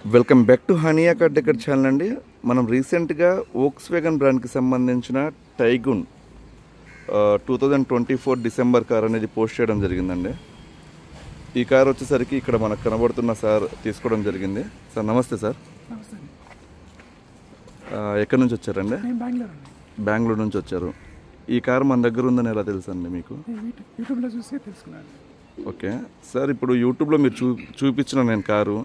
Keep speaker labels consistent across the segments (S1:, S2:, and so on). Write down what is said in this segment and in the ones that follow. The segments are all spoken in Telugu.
S1: Welcome back to Hania car decor channel అండి. మనం రీసెంట్గా వోక్స్వేగన్ బ్రాండ్కి సంబంధించిన టైగూన్ 2024 డిసెంబర్ కార్ అనేది పోస్ట్ చేయడం జరిగిందండి. ఈ కార్ వచ్చేసరికి ఇక్కడ మనకు కనబడుతున్న సార్ తీసుకోవడం జరిగింది. సార్ నమస్తే సార్. ఎక్కడి నుంచి వచ్చారండి? బెంగళూరు నుంచి వచ్చారు. ఈ కార్ మన దగ్గర ఉందని ఎలా తెలుసండి మీకు?
S2: యూట్యూబ్లో చూసి తెలుసుకున్నాను.
S1: ఓకే సార్, ఇప్పుడు యూట్యూబ్లో మీరు చూపించిన నేను కారు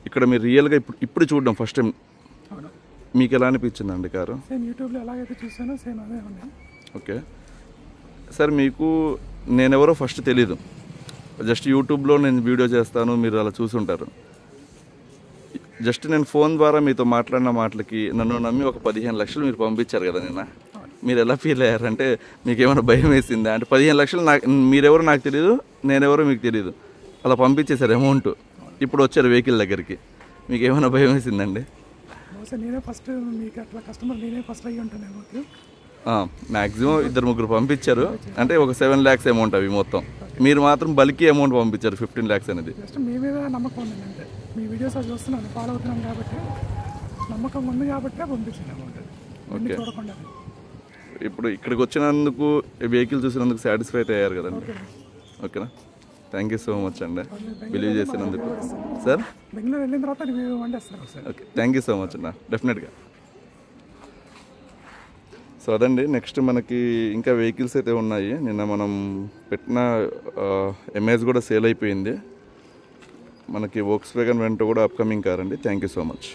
S1: ఇక్కడ మీరు రియల్గా ఇప్పుడు చూడడం ఫస్ట్ టైం, మీకు ఎలా అనిపించిందండి కారు?
S2: సేమ్ యూట్యూబ్లో ఎలాగైతే చూసానో సేమ్ అదే ఉంది.
S1: ఓకే సార్, మీకు నేనెవరో ఫస్ట్ తెలీదు, జస్ట్ యూట్యూబ్లో నేను వీడియో చేస్తాను, మీరు అలా చూసుంటారు. జస్ట్ నేను ఫోన్ ద్వారా మీతో మాట్లాడిన మాటలకి నన్ను నమ్మి ఒక 15 లక్షలు మీరు పంపించారు కదా నిన్న. మీరు ఎలా ఫీల్ అయ్యారంటే మీకు ఏమైనా భయం వేసిందా? అంటే 15 లక్షలు మీరెవరో నాకు తెలియదు, నేనెవరో మీకు తెలియదు, అలా పంపించేశారు అమౌంట్. ఇప్పుడు వచ్చారు వెహికల్ దగ్గరికి, మీకు ఏమైనా భయం వేసిందండి?
S2: నేనే ఫస్ట్, మీకు అట్లా కస్టమర్ నేనే ఫస్ట్ అయ్యి ఉంటాను.
S1: మ్యాక్సిమం 2-3 పంపించారు, అంటే ఒక 7 lakhs అమౌంట్ అవి మొత్తం. మీరు మాత్రం బల్కీ అమౌంట్ పంపించారు 15 lakhs అనేది.
S2: జస్ట్ మీ మీద నమ్మకం ఉంది, అంటే మీ వీడియోస్ అది చూస్తున్నాను, ఫాలో అవుతున్నాను కాబట్టి నమ్మకం ఉంది కాబట్టి పంపించాను అమౌంట్.
S1: ఓకే,
S2: చూడకుండా
S1: ఇప్పుడు ఇక్కడికి వచ్చినందుకు వెహికల్ చూసినందుకు సాటిస్ఫైడ్ అయ్యారు కదండి? ఓకేనా, థ్యాంక్ యూ సో మచ్ అండి బిలీవ్ చేసినందుకు. సార్
S2: బెంగళూరు వెళ్ళిన తర్వాత రివ్యూ వండేస్తారు sir.
S1: Okay, thank you so much అన్న, డెఫినెట్గా. సో అదండి, నెక్స్ట్ మనకి ఇంకా వెహికల్స్ అయితే ఉన్నాయి. నిన్న మనం పెట్టిన ఎంఏజ్ కూడా సేల్ అయిపోయింది. మనకి వోక్స్వేగన్ వెంట కూడా అప్కమింగ్ కార్ అండి. Thank you so much.